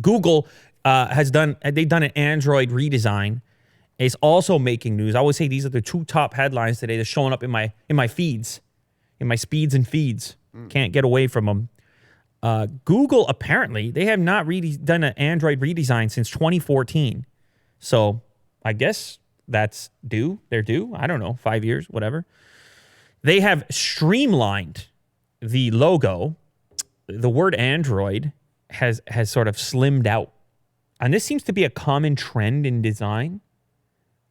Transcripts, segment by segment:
Google they've done an Android redesign. It's also making news. I always say these are the 2 top headlines today. They're showing up in my feeds, in my speeds and feeds. Can't get away from them. Google, apparently, they have not done an Android redesign since 2014. So I guess that's due. They're due. I don't know, 5 years, whatever. They have streamlined the logo. The word Android has sort of slimmed out. And this seems to be a common trend in design.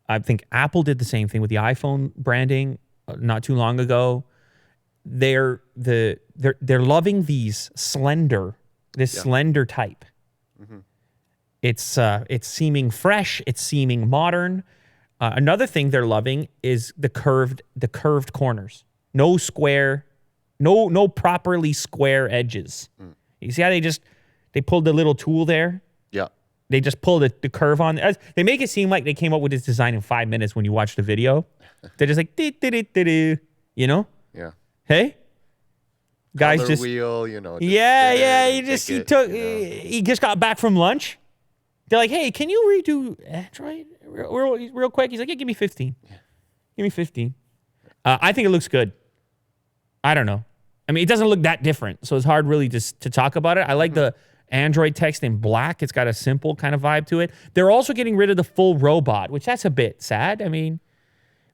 I think Apple did the same thing with the iPhone branding not too long ago. They're loving these slender type. Mm-hmm. It's seeming fresh. It's seeming modern. Another thing they're loving is the curved corners. No square, no properly square edges. You see how they pulled the little tool there? Yeah. They just pulled the curve on. They make it seem like they came up with this design in 5 minutes when you watch the video. They're just like, you know? Yeah. Hey? Guys Color just... wheel, you know. He just got back from lunch. They're like, hey, can you redo Android real quick? He's like, yeah, give me 15. Yeah. Give me 15. I think it looks good. I don't know. I mean, it doesn't look that different, so it's hard really just to talk about it. I like the Android text in black. It's got a simple kind of vibe to it. They're also getting rid of the full robot, which that's a bit sad. I mean,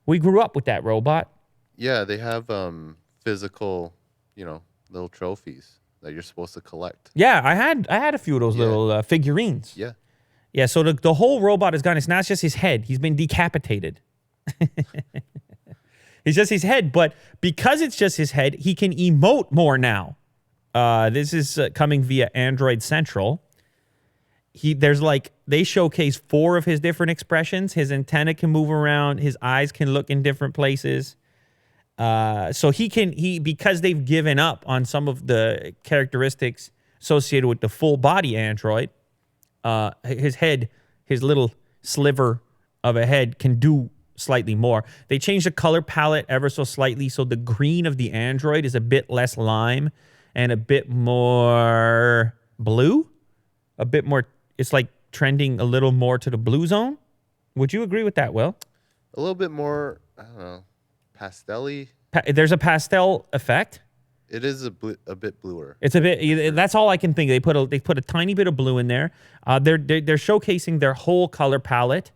we grew up with that robot. Yeah, they have physical, little trophies that you're supposed to collect. Yeah, I had a few of those little figurines. Yeah. Yeah, so the whole robot is gone. It's not just his head. He's been decapitated. It's just his head, but because it's just his head, he can emote more now. This is coming via Android Central. They showcase 4 of his different expressions. His antenna can move around. His eyes can look in different places. So because they've given up on some of the characteristics associated with the full body Android, his head, his little sliver of a head can do slightly more. They changed the color palette ever so slightly, so the green of the Android is a bit less lime and a bit more blue. A bit more, it's like trending a little more to the blue zone. Would you agree with that, Will? A little bit more, I don't know, pastel-y. There's a pastel effect. It is a bit bluer. It's a bit. That's all I can think. They put a tiny bit of blue in there. They're showcasing their whole color palette.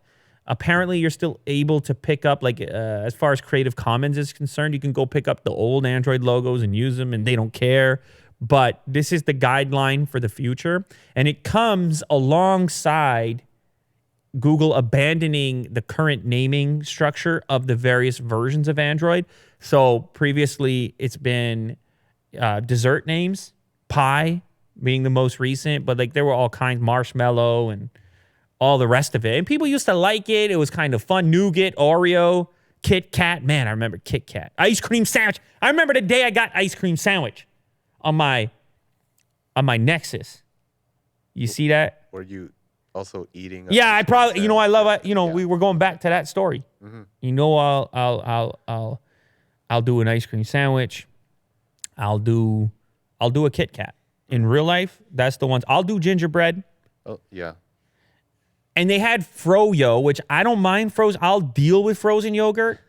Apparently, you're still able to pick up, as far as Creative Commons is concerned, you can go pick up the old Android logos and use them, and they don't care. But this is the guideline for the future, and it comes alongside Google abandoning the current naming structure of the various versions of Android. So previously, it's been dessert names, Pie being the most recent, but there were all kinds, Marshmallow and all the rest of it. And people used to like it. It was kind of fun. Nougat, Oreo, Kit Kat. Man, I remember Kit Kat. Ice cream sandwich. I remember the day I got ice cream sandwich on my Nexus. You see that? Were you also eating? Yeah, I probably. I love it. We were going back to that story. Mm-hmm. I'll do an ice cream sandwich. I'll do a Kit Kat. In real life, that's the ones. I'll do gingerbread. Oh yeah. And they had Froyo, which I don't mind frozen. I'll deal with frozen yogurt.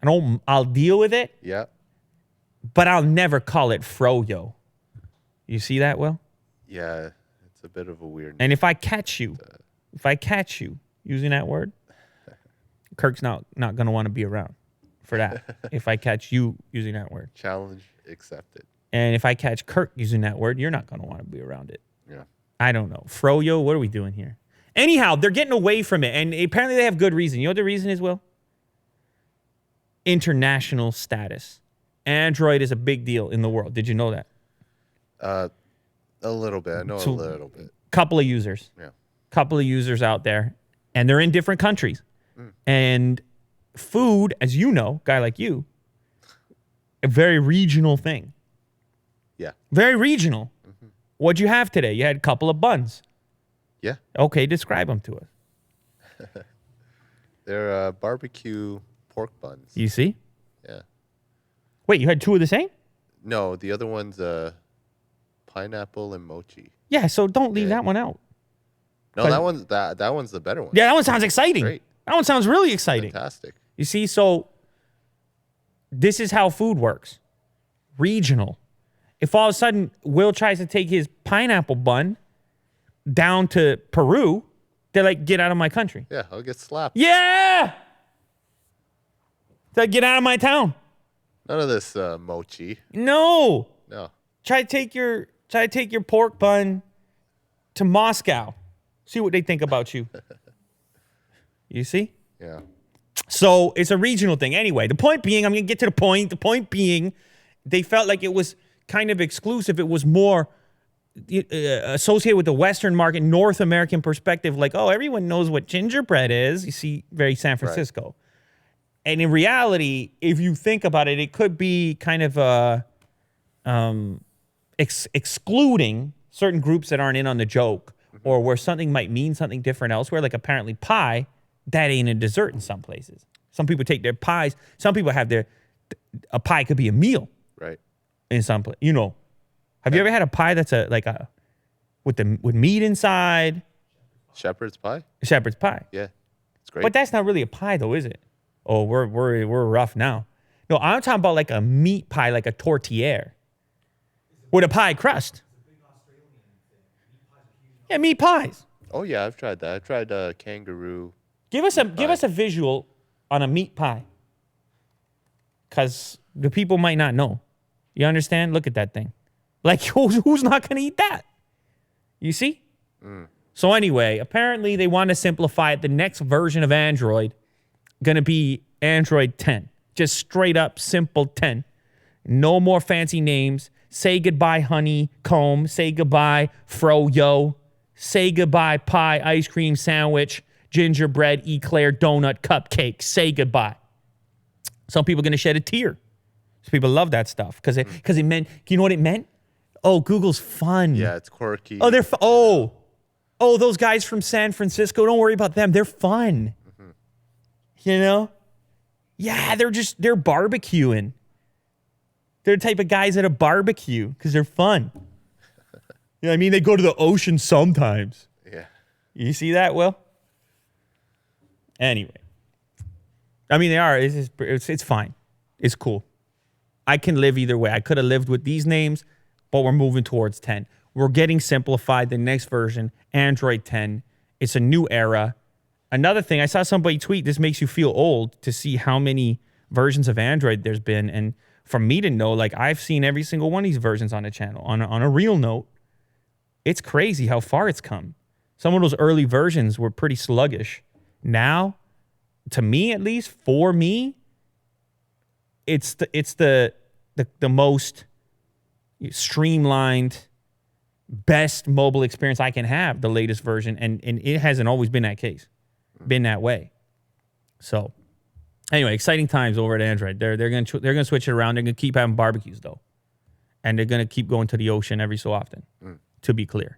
I'll deal with it. Yeah. But I'll never call it Froyo. You see that, Will? Yeah, it's a bit of a weird name. And if I catch you using that word, Kirk's not going to want to be around for that. If I catch you using that word. Challenge accepted. And if I catch Kirk using that word, you're not going to want to be around it. Yeah. I don't know. Froyo, what are we doing here? Anyhow, they're getting away from it, and apparently they have good reason. You know what the reason is, Will? International status. Android is a big deal in the world. Did you know that? A little bit. I know a little bit. Couple of users. Yeah. Couple of users out there, and they're in different countries. And food, as you know, guy like you, a very regional thing. Yeah. Very regional. Mm-hmm. What'd you have today? You had a couple of buns. Yeah. Okay, describe them to us. They're barbecue pork buns. You see? Yeah. Wait, you had 2 of the same? No, the other one's pineapple and mochi. Yeah, so don't leave that one out. No, that one's the better one. Yeah, that one sounds exciting. Great. That one sounds really exciting. Fantastic. You see, so this is how food works. Regional. If all of a sudden Will tries to take his pineapple bun down to Peru, they're like, get out of my country. Yeah, I'll get slapped. Yeah! So get out of my town. None of this mochi. No. No. Try to take your pork bun to Moscow. See what they think about you. You see? Yeah. So it's a regional thing. Anyway, the point being, I'm going to get to the point. The point being, they felt like it was kind of exclusive. It was more associated with the Western market, North American perspective. Like, oh, everyone knows what gingerbread is. You see, very San Francisco. Right. And in reality, if you think about it, it could be kind of excluding certain groups that aren't in on the joke, or where something might mean something different elsewhere. Like apparently pie, that ain't a dessert in some places. Some people take their pies. Some people have a pie could be a meal. Right. In some place, you know. Have you ever had a pie that's with meat inside? Shepherd's pie? Shepherd's pie. Yeah. It's great. But that's not really a pie though, is it? Oh, we're rough now. No, I'm talking about like a meat pie, like a tortillere. With a pie crust. Yeah, meat pies. Oh yeah, I've tried that. I've tried kangaroo. Give us a visual on a meat pie. Cause the people might not know. You understand? Look at that thing. Like who's not gonna eat that? You see? So anyway, apparently they want to simplify it. The next version of Android gonna be Android 10. Just straight up simple 10. No more fancy names. Say goodbye, honeycomb. Say goodbye, froyo. Say goodbye, pie, ice cream, sandwich, gingerbread, eclair, donut, cupcake. Say goodbye. Some people are going to shed a tear. Some people love that stuff because it meant, you know what it meant? Oh, Google's fun. Yeah, it's quirky. Oh, they're those guys from San Francisco, don't worry about them. They're fun. You know? Yeah, they're barbecuing. They're the type of guys at a barbecue because they're fun. You know what I mean? They go to the ocean sometimes. Yeah. You see that, Will? Anyway. I mean, they are. It's fine. It's cool. I can live either way. I could have lived with these names, but we're moving towards 10. We're getting simplified. The next version, Android 10. It's a new era. Another thing, I saw somebody tweet, this makes you feel old to see how many versions of Android there's been. And for me to know, like, I've seen every single one of these versions on the channel. On a real note, it's crazy how far it's come. Some of those early versions were pretty sluggish. Now, to me at least, for me, it's the most streamlined, best mobile experience I can have, the latest version, and it hasn't always been that case, been that way. So, anyway, exciting times over at Android. They're gonna switch it around. They're gonna keep having barbecues though, and they're gonna keep going to the ocean every so often. To be clear.